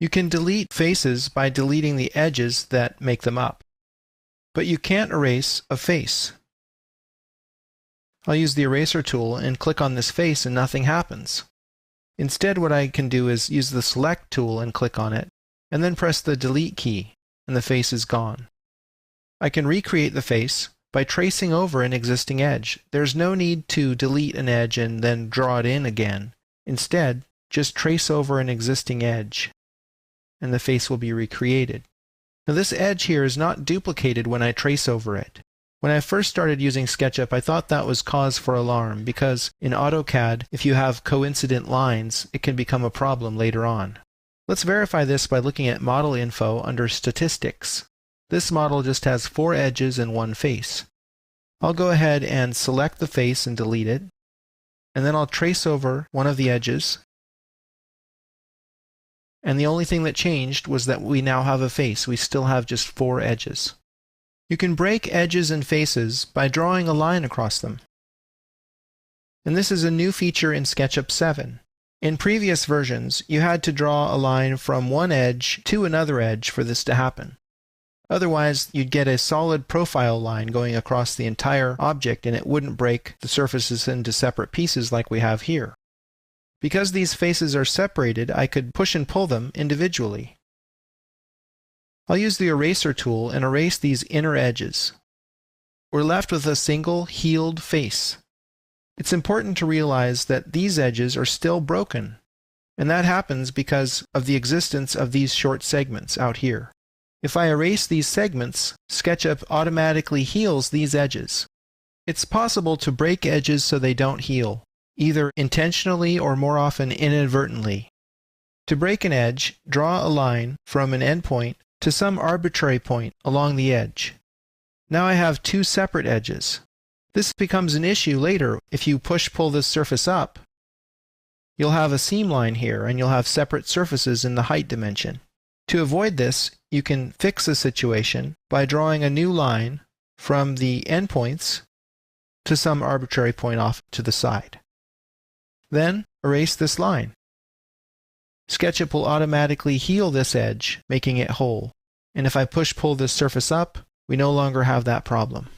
You can delete faces by deleting the edges that make them up, but you can't erase a face. I'll use the eraser tool and click on this face and nothing happens. Instead, what I can do is use the select tool and click on it, and then press the delete key, and the face is gone. I can recreate the face by tracing over an existing edge. There's no need to delete an edge and then draw it in again. Instead, just trace over an existing edge, and the face will be recreated. Now this edge here is not duplicated when I trace over it. When I first started using SketchUp, I thought that was cause for alarm because in AutoCAD, if you have coincident lines, it can become a problem later on. Let's verify this by looking at Model Info under Statistics. This model just has 4 edges and 1 face. I'll go ahead and select the face and delete it, and then I'll trace over one of the edges. And the only thing that changed was that we now have a face. We still have just 4 edges. You can break edges and faces by drawing a line across them. And this is a new feature in SketchUp 7. In previous versions, you had to draw a line from one edge to another edge for this to happen. Otherwise, you'd get a solid profile line going across the entire object and it wouldn't break the surfaces into separate pieces like we have here. Because these faces are separated, I could push and pull them individually. I'll use the eraser tool and erase these inner edges. We're left with a single healed face. It's important to realize that these edges are still broken, and that happens because of the existence of these short segments out here. If I erase these segments, SketchUp automatically heals these edges. It's possible to break edges so they don't heal, either intentionally or more often inadvertently. To break an edge, draw a line from an endpoint to some arbitrary point along the edge. Now I have 2 separate edges. This becomes an issue later if you push-pull this surface up. You'll have a seam line here and you'll have separate surfaces in the height dimension. To avoid this, you can fix the situation by drawing a new line from the endpoints to some arbitrary point off to the side. Then erase this line. SketchUp will automatically heal this edge, making it whole. And if I push-pull this surface up, we no longer have that problem.